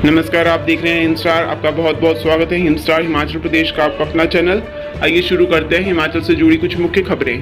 नमस्कार, आप देख रहे हैं हिंदस्टार। आपका बहुत बहुत स्वागत है। हिंदस्टार हिमाचल प्रदेश का आपका अपना चैनल। आइए शुरू करते हैं हिमाचल से जुड़ी कुछ मुख्य खबरें।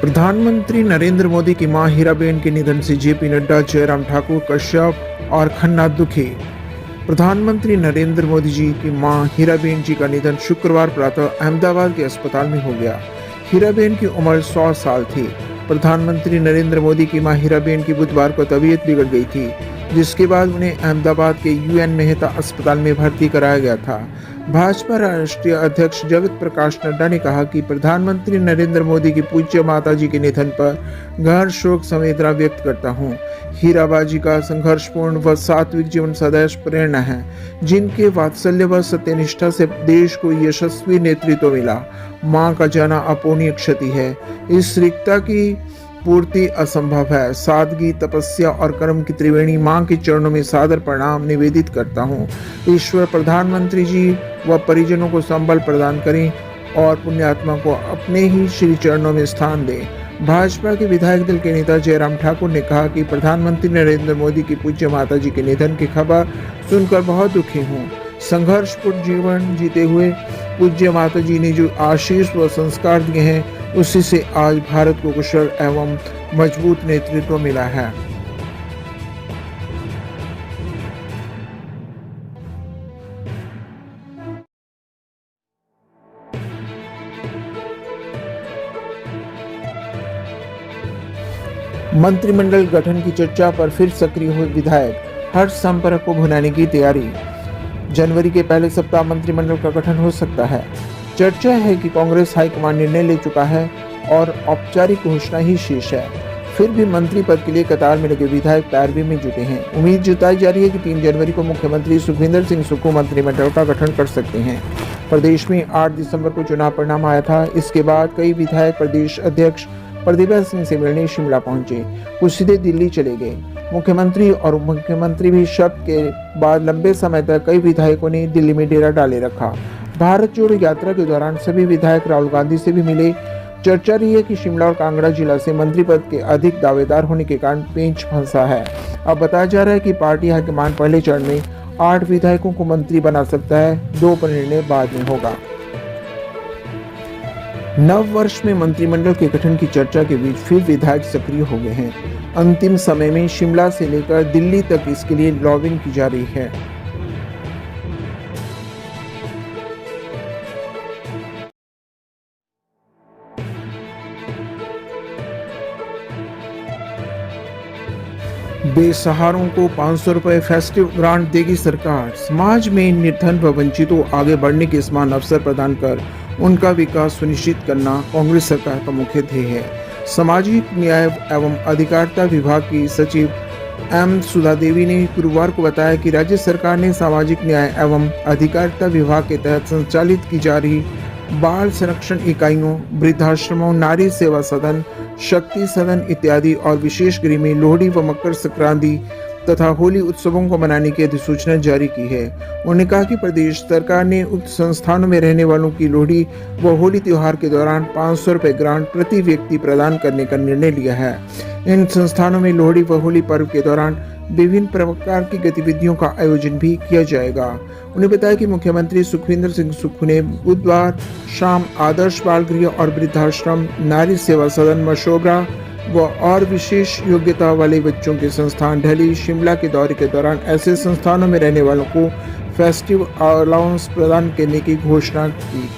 प्रधानमंत्री नरेंद्र मोदी की मां हीराबेन के निधन से जेपी नड्डा, जयराम ठाकुर, कश्यप और खन्ना दुखी। प्रधानमंत्री नरेंद्र मोदी जी की मां हीराबेन जी का निधन शुक्रवार प्रातः अहमदाबाद के अस्पताल में हो गया। हीराबेन की उम्र 100 साल थी। प्रधानमंत्री नरेंद्र मोदी की मां हीराबेन की बुधवार को तबीयत बिगड़ गई थी, जिसके बाद उन्हें अहमदाबाद के यूएन मेहता अस्पताल में भर्ती कराया गया था। भाजपा राष्ट्रीय अध्यक्ष जगत प्रकाश नड्डा ने कहा कि प्रधानमंत्री नरेंद्र मोदी की पूज्य माता जी के निधन पर गहन शोक संवेदना व्यक्त करता हूं। हीराबाजी का संघर्षपूर्ण व सात्विक जीवन सदैव प्रेरणा है, जिनके वात्सल्य व सत्यनिष्ठा से देश को यशस्वी नेतृत्व मिला। मां का जाना अपूर्णीय क्षति है। इस रिक्तता की पूर्ति असंभव है। सादगी, तपस्या और कर्म की त्रिवेणी मां के चरणों में सादर प्रणाम निवेदित करता हूं। ईश्वर प्रधानमंत्री जी व परिजनों को संबल प्रदान करें और पुण्यात्मा को अपने ही श्री चरणों में स्थान दें। भाजपा के विधायक दल के नेता जयराम ठाकुर ने कहा कि प्रधानमंत्री नरेंद्र मोदी की पूज्य माता जी के निधन की खबर सुनकर बहुत दुखी हूँ। संघर्षपूर्ण जीवन जीते हुए पूज्य माता जी ने जो आशीष व संस्कार दिए हैं, उसी से आज भारत को कुशल एवं मजबूत नेतृत्व मिला है। मंत्रिमंडल गठन की चर्चा पर फिर सक्रिय हुए विधायक। हर्ष संपर्क को भुनाने की तैयारी। जनवरी के पहले सप्ताह मंत्रिमंडल का गठन हो सकता है। चर्चा है कि कांग्रेस हाईकमान निर्णय ले चुका है और औपचारिक घोषणा ही शेष है। फिर भी मंत्री पद के लिए कतार में लगे विधायक पैरवी में जुटे हैं। उम्मीद जताई जा रही है कि 3 जनवरी को मुख्यमंत्री सुखविंदर सिंह सुक्खू मंत्रिमंडल का गठन कर सकते हैं। प्रदेश में 8 दिसंबर को चुनाव परिणाम आया था। इसके बाद कई विधायक प्रदेश अध्यक्ष प्रतिभा सिंह से मिलने शिमला पहुंचे, कुछ सीधे दिल्ली चले गए। मुख्यमंत्री और मुख्यमंत्री भी शब्द के बाद लंबे समय तक कई विधायकों ने दिल्ली में डेरा डाले रखा। भारत जोड़ो यात्रा के दौरान सभी विधायक राहुल गांधी से भी मिले। चर्चा रही है कि शिमला और कांगड़ा जिला से मंत्री पद के अधिक दावेदार होने के कारण पेंच फंसा है। अब बताया जा रहा है कि पार्टी हाईकमान पहले चरण में 8 विधायकों को मंत्री बना सकता है, 2 पर निर्णय बाद में होगा। नव वर्ष में मंत्रिमंडल के गठन की चर्चा के बीच फिर विधायक सक्रिय हो गए हैं। अंतिम समय में शिमला से लेकर दिल्ली तक इसके लिए लॉबिंग की जा रही है। बेसहारों को 500 रुपए फेस्टिव ग्रांट देगी सरकार। समाज में निर्धन व वंचितों आगे बढ़ने के समान अवसर प्रदान कर उनका विकास सुनिश्चित करना कांग्रेस सरकार का मुख्य ध्येय है। सामाजिक न्याय एवं अधिकारिता विभाग की सचिव एम सुधा देवी ने गुरुवार को बताया कि राज्य सरकार ने सामाजिक न्याय एवं अधिकारिता विभाग के तहत संचालित की जा रही बाल संरक्षण इकाइयों, वृद्धाश्रमों, नारी सेवा सदन, शक्ति सदन इत्यादि और विशेष गृह में लोहड़ी व मकर संक्रांति तथा होली उत्सवों को मनाने की अधिसूचना जारी की है। उन्होंने कहा कि प्रदेश सरकार ने उक्त संस्थानों में रहने वालों की लोहड़ी व होली त्योहार के दौरान 500 रुपए ग्रांट प्रति व्यक्ति प्रदान करने का निर्णय लिया है। इन संस्थानों में लोहड़ी व होली पर्व के दौरान विभिन्न प्रकार की गतिविधियों का आयोजन भी किया जाएगा। उन्हें बताया कि मुख्यमंत्री सुखविंदर सिंह सुक्खू ने बुधवार शाम आदर्श बाल गृह और वृद्धाश्रम, नारी सेवा सदन, मशोबरा व और विशेष योग्यता वाले बच्चों के संस्थान ढली शिमला के दौरे के दौरान ऐसे संस्थानों में रहने वालों को फेस्टिव अलाउंस प्रदान करने की घोषणा की।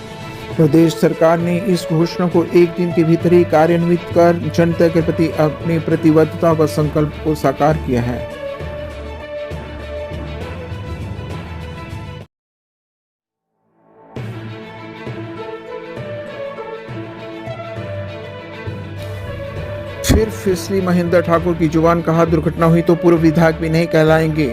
प्रदेश सरकार ने इस घोषणा को 1 दिन के भीतर ही कार्यान्वित कर जनता के प्रति अपनी प्रतिबद्धता व संकल्प को साकार किया है। फिर फिसली महेंद्र ठाकुर की जुबान। कहा, दुर्घटना हुई तो पूर्व विधायक भी नहीं कहलाएंगे।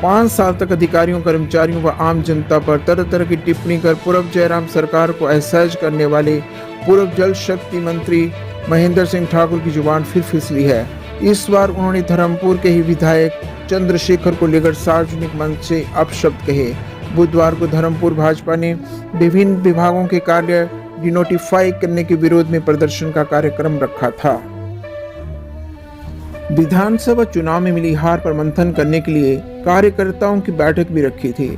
5 साल तक अधिकारियों, कर्मचारियों व आम जनता पर तरह तरह की टिप्पणी कर पूर्व जयराम सरकार को असहज करने वाले पूर्व जल शक्ति मंत्री महेंद्र सिंह ठाकुर की जुबान फिर फिसली है। इस बार उन्होंने धर्मपुर के ही विधायक चंद्रशेखर को लेकर सार्वजनिक मंच से अपशब्द कहे। बुधवार को धर्मपुर भाजपा ने विभिन्न विभागों के कार्य डिनोटिफाई करने के विरोध में प्रदर्शन का कार्यक्रम रखा था। विधानसभा चुनाव में मिली हार पर मंथन करने के लिए कार्यकर्ताओं की बैठक भी रखी थी।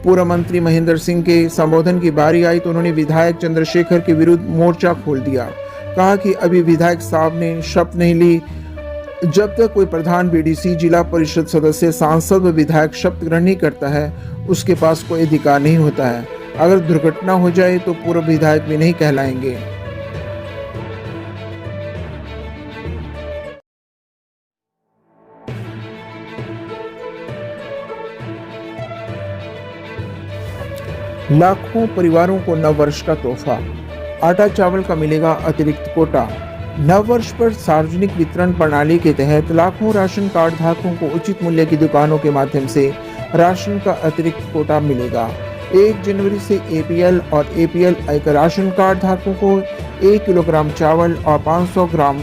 पूर्व मंत्री महेंद्र सिंह के संबोधन की बारी आई तो उन्होंने विधायक चंद्रशेखर के विरुद्ध मोर्चा खोल दिया। कहा कि अभी विधायक साहब ने शपथ नहीं ली। जब तक कोई प्रधान बीडीसी, जिला परिषद सदस्य, सांसद व विधायक शपथ ग्रहण नहीं करता है, उसके पास कोई अधिकार नहीं होता है। अगर दुर्घटना हो जाए तो पूर्व विधायक भी नहीं कहलाएंगे। लाखों परिवारों को नव वर्ष का तोहफा, आटा चावल का मिलेगा अतिरिक्त कोटा। नव वर्ष पर सार्वजनिक वितरण प्रणाली के तहत लाखों राशन कार्ड धारकों को उचित मूल्य की दुकानों के माध्यम से राशन का अतिरिक्त कोटा मिलेगा। 1 जनवरी से एपीएल और एपीएल राशन कार्ड धारकों को 1 किलोग्राम चावल और 500 ग्राम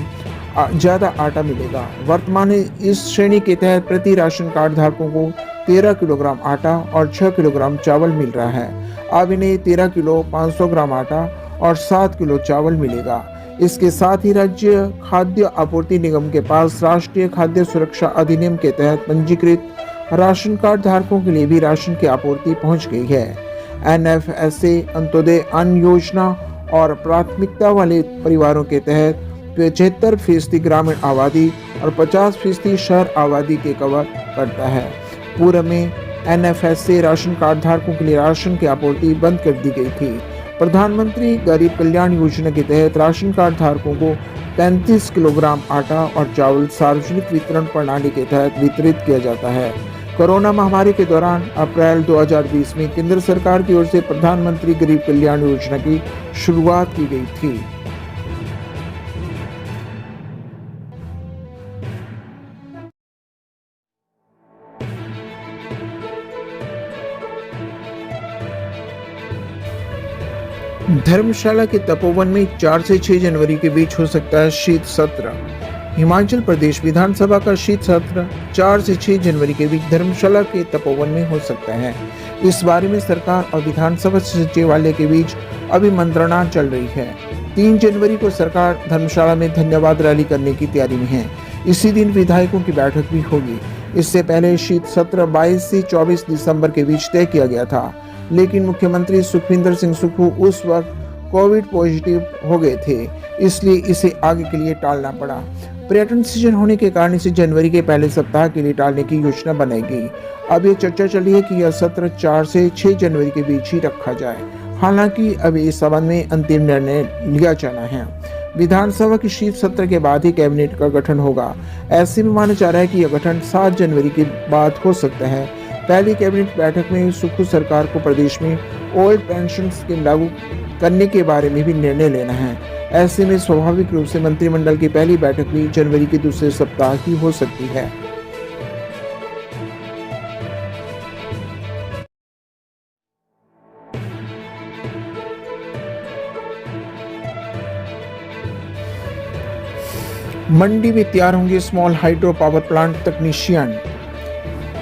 ज्यादा आटा मिलेगा। वर्तमान में इस श्रेणी के तहत प्रति राशन कार्ड धारकों को 13 किलोग्राम आटा और 6 किलोग्राम चावल मिल रहा है। अब इन्हें 13 किलो 500 ग्राम आटा और 7 किलो चावल मिलेगा। इसके साथ ही राज्य खाद्य आपूर्ति निगम के पास राष्ट्रीय खाद्य सुरक्षा अधिनियम के तहत पंजीकृत राशन कार्ड धारकों के लिए भी राशन की आपूर्ति पहुंच गई है। एनएफएसए, अंत्योदय अन्न योजना और प्राथमिकता वाले परिवारों के तहत 75% ग्रामीण आबादी और 50% शहर आबादी के कवर करता है। पूर्व में एनएफएसए राशन कार्ड धारकों के लिए राशन की आपूर्ति बंद कर दी गई थी। प्रधानमंत्री गरीब कल्याण योजना के तहत राशन कार्ड धारकों को 35 किलोग्राम आटा और चावल सार्वजनिक वितरण प्रणाली के तहत वितरित किया जाता है। कोरोना महामारी के दौरान अप्रैल 2020 में केंद्र सरकार की ओर से प्रधानमंत्री गरीब कल्याण योजना की शुरुआत की गई थी। धर्मशाला के तपोवन में 4 से 6 जनवरी के बीच हो सकता है शीत सत्र। हिमाचल प्रदेश विधानसभा का शीत सत्र 4 से 6 जनवरी के बीच धर्मशाला के तपोवन में हो सकता है। इस बारे में सरकार और विधानसभा सचिवालय के बीच अभी मंत्रणा चल रही है। 3 जनवरी को सरकार धर्मशाला में धन्यवाद रैली करने की तैयारी में है। इसी दिन विधायकों की बैठक भी होगी। इससे पहले शीत सत्र 22 से 24 दिसंबर के बीच तय किया गया था, लेकिन मुख्यमंत्री सुखविंदर सिंह सुक्खू उस वक्त कोविड पॉजिटिव हो गए थे, इसलिए इसे आगे के लिए टालना पड़ा। पर्यटन सीजन होने के कारण इसे जनवरी के पहले सप्ताह के लिए टालने की योजना बनाई गई। अब ये चर्चा चली है कि यह सत्र 4 से 6 जनवरी के बीच ही रखा जाए। हालांकि अभी इस संबंध में अंतिम निर्णय लिया जाना है। विधानसभा की शीत सत्र के बाद ही कैबिनेट का गठन होगा। ऐसे में माना जा रहा है कि यह गठन 7 जनवरी के बाद हो सकता है। पहली कैबिनेट बैठक में सुक्खू सरकार को प्रदेश में ओल्ड पेंशन स्कीम लागू करने के बारे में भी निर्णय लेना है। ऐसे में स्वाभाविक रूप से मंत्रिमंडल की पहली बैठक भी जनवरी के दूसरे सप्ताह की हो सकती है। मंडी में तैयार होंगे स्मॉल हाइड्रो पावर प्लांट तकनीशियन।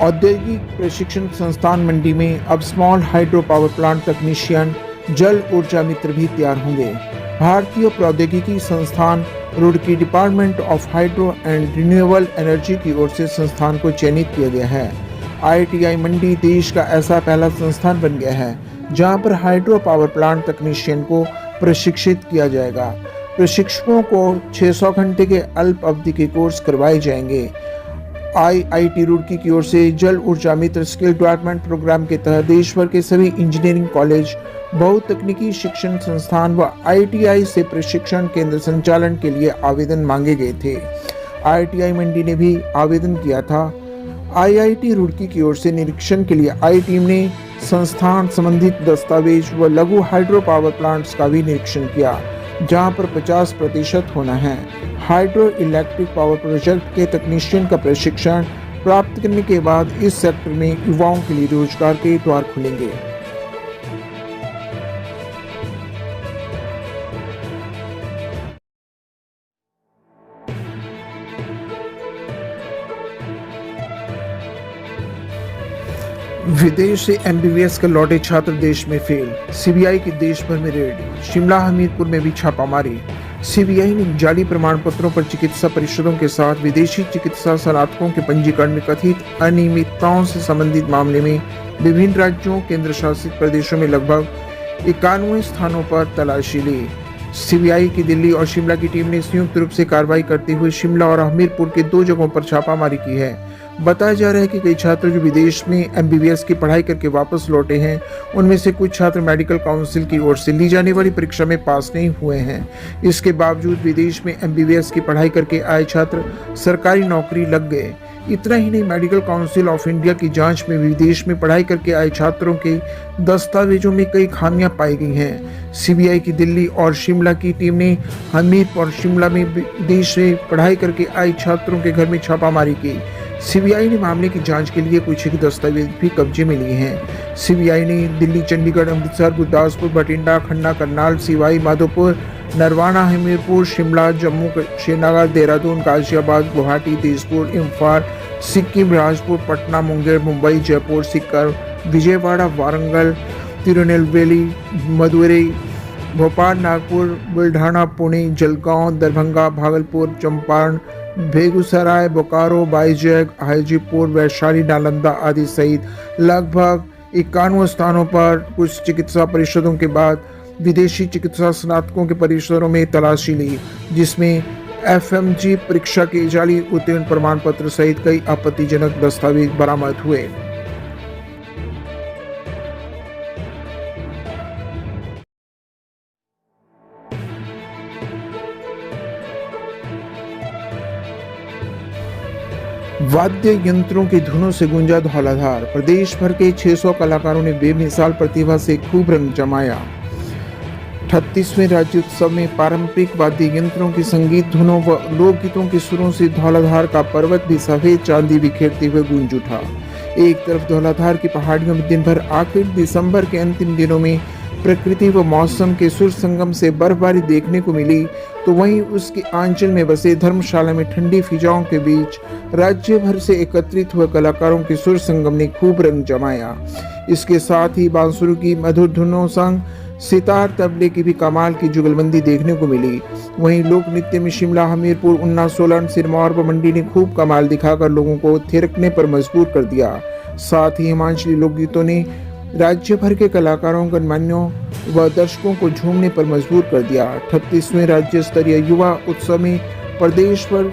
औद्योगिक प्रशिक्षण संस्थान मंडी में अब स्मॉल हाइड्रो पावर प्लांट तकनीशियन जल ऊर्जा मित्र भी तैयार होंगे। भारतीय प्रौद्योगिकी संस्थान Roorkee department of hydro and renewable energy की ओर से संस्थान को चयनित किया गया है। आईटीआई मंडी देश का ऐसा पहला संस्थान बन गया है जहां पर हाइड्रो पावर प्लांट तकनीशियन को प्रशिक्षित किया जाएगा। प्रशिक्षकों को 600 घंटे के अल्प अवधि के कोर्स करवाए जाएंगे। आईआईटी रुड़की की ओर से जल ऊर्जा मित्र स्किल डेवलपमेंट प्रोग्राम के तहत देश भर के सभी इंजीनियरिंग कॉलेज, बहुतकनीकी शिक्षण संस्थान व आईटीआई से प्रशिक्षण केंद्र संचालन के लिए आवेदन मांगे गए थे। आईटीआई मंडी ने भी आवेदन किया था। आईआईटी रुड़की की ओर से निरीक्षण के लिए आई टीम ने संस्थान संबंधित दस्तावेज व लघु हाइड्रो पावर प्लांट्स का भी निरीक्षण किया, जहां पर 50% होना है। हाइड्रो इलेक्ट्रिक पावर प्रोजेक्ट के तकनीशियन का प्रशिक्षण प्राप्त करने के बाद इस सेक्टर में युवाओं के लिए रोजगार के द्वार खुलेंगे। विदेश से एमबीबीएस कर लौटे छात्र देश में फेल, सीबीआई की देश भर में रेड, शिमला हमीरपुर में भी छापामारी। सीबीआई ने जाली प्रमाण पत्रों पर चिकित्सा परिषदों के साथ विदेशी चिकित्सा स्नातकों के पंजीकरण में कथित अनियमितताओं से संबंधित मामले में विभिन्न राज्यों केंद्र शासित प्रदेशों में लगभग 91 स्थानों पर तलाशी ली। सीबीआई की दिल्ली और शिमला की टीम ने संयुक्त रूप से कार्रवाई करते हुए शिमला और हमीरपुर के 2 जगहों पर छापामारी की है। बताया जा रहा है कि कई छात्र जो विदेश में एमबीबीएस की पढ़ाई करके वापस लौटे हैं, उनमें से कुछ छात्र मेडिकल काउंसिल की ओर से ली जाने वाली परीक्षा में पास नहीं हुए हैं। इसके बावजूद विदेश में एमबीबीएस की पढ़ाई करके आए छात्र सरकारी नौकरी लग गए। इतना ही नहीं, मेडिकल काउंसिल ऑफ इंडिया की जांच में विदेश में पढ़ाई करके आए छात्रों के दस्तावेजों में कई खामियां पाई गई हैं। सीबीआई की दिल्ली और शिमला की टीम ने हमीरपुर और शिमला में विदेश से पढ़ाई करके आए छात्रों के घर में छापामारी की। सीबीआई ने मामले की जांच के लिए कुछ एक दस्तावेज भी कब्जे में लिए हैं। सीबीआई ने दिल्ली, चंडीगढ़, अमृतसर, गुरदासपुर, बठिंडा, खन्ना, करनाल, सिवाई माधोपुर, नरवाना, हमीरपुर, शिमला, जम्मू, श्रीनगर, देहरादून, गाजियाबाद, गुवाहाटी, तेजपुर, इम्फाल, सिक्किम, राजपुर, पटना, मुंगेर, मुंबई, जयपुर, सीकर, विजयवाड़ा, वारंगल, तिरुनेलवेली, मदुरई, भोपाल, नागपुर, बुल्ढाना, पुणे, जलगांव, दरभंगा, भागलपुर, चंपारण, बेगूसराय, बोकारो, बाईजैग, हाजीपुर, वैशाली, नालंदा आदि सहित लगभग 91 स्थानों पर कुछ चिकित्सा परिषदों के बाद विदेशी चिकित्सा स्नातकों के परिसरों में तलाशी ली, जिसमें एफएमजी परीक्षा के जाली उत्तीर्ण प्रमाण पत्र सहित कई आपत्तिजनक दस्तावेज बरामद हुए। वाद्य यंत्रों की धुनों से गूंजा धौलाधार, प्रदेश भर के 600 कलाकारों ने बेमिसाल प्रतिभा से खूब रंग जमाया। 38वें राज्योत्सव में पारंपरिक वाद्य यंत्रों की संगीत धुनों व लोकगीतों के सुरों से धौलाधार का पर्वत भी सफेद चांदी बिखेरते हुए गूंज उठा। एक तरफ धौलाधार की पहाड़ियों में दिन भर आखिर दिसंबर के अंतिम दिनों में प्रकृति व मौसम के सुर संगम से बर्फबारी देखने को मिली, तो वहीं उसके आंचल में बसे धर्मशाला में ठंडी फिजाओं के बीच राज्य भर से एकत्रित हुए कलाकारों के सुर संगम ने खूब रंग जमाया। इसके साथ ही बांसुरी की मधुर धुनों संग सितार तबले की भी कमाल की जुगलबंदी देखने को मिली। वहीं लोक नृत्य में शिमला, हमीरपुर, उन्ना, सोलन, सिरमौर व मंडी ने खूब कमाल दिखाकर लोगों को थिरकने पर मजबूर कर दिया। साथ ही हिमाचली लोकगीतों ने राज्य भर के कलाकारों, गणमान्यों व दर्शकों को झूमने पर मजबूर कर दिया। 38वें राज्य स्तरीय युवा उत्सव में प्रदेश भर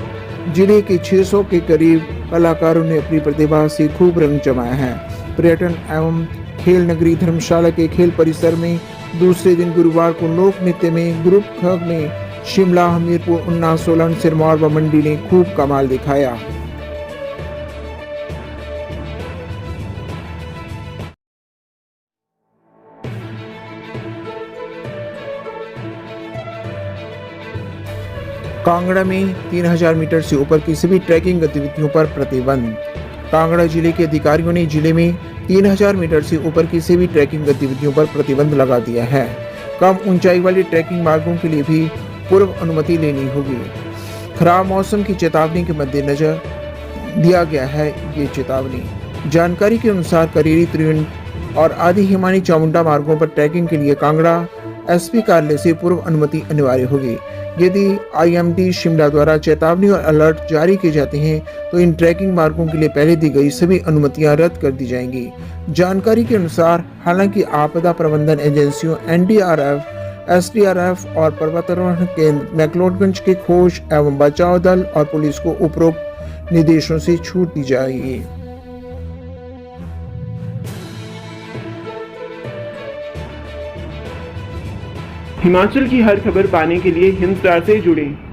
जिले के 600 के करीब कलाकारों ने अपनी प्रतिभा से खूब रंग जमाया है। पर्यटन एवं खेल नगरी धर्मशाला के खेल परिसर में दूसरे दिन गुरुवार को लोक नृत्य में ग्रुप ख में शिमला, हमीरपुर, उन्ना, सोलन, सिरमौर व मंडी ने खूब कमाल दिखाया। कांगड़ा में 3000 मीटर से ऊपर किसी भी ट्रैकिंग गतिविधियों पर प्रतिबंध। कांगड़ा जिले के अधिकारियों ने जिले में 3000 मीटर से ऊपर किसी भी ट्रैकिंग गतिविधियों पर प्रतिबंध लगा दिया है। कम ऊंचाई वाले ट्रैकिंग मार्गों के लिए भी पूर्व अनुमति लेनी होगी। खराब मौसम की चेतावनी के मद्देनजर दिया गया है ये चेतावनी। जानकारी के अनुसार करेरी, त्रिवेणी और आदि हिमानी चामुंडा मार्गों पर ट्रैकिंग के लिए कांगड़ा एसपी कार्यालय से पूर्व अनुमति अनिवार्य होगी। यदि आईएमडी शिमला द्वारा चेतावनी और अलर्ट जारी किए जाते हैं तो इन ट्रैकिंग मार्गों के लिए पहले दी गई सभी अनुमतियां रद्द कर दी जाएंगी। जानकारी के अनुसार हालांकि आपदा प्रबंधन एजेंसियों एनडीआरएफ, एसडीआरएफ और पर्वतारोहण केंद्र मैक्लोडगंज के खोज एवं बचाव दल और पुलिस को उपरोक्त निर्देशों से छूट दी जाएगी। हिमाचल की हर खबर पाने के लिए हिंद स्टार से जुड़ें।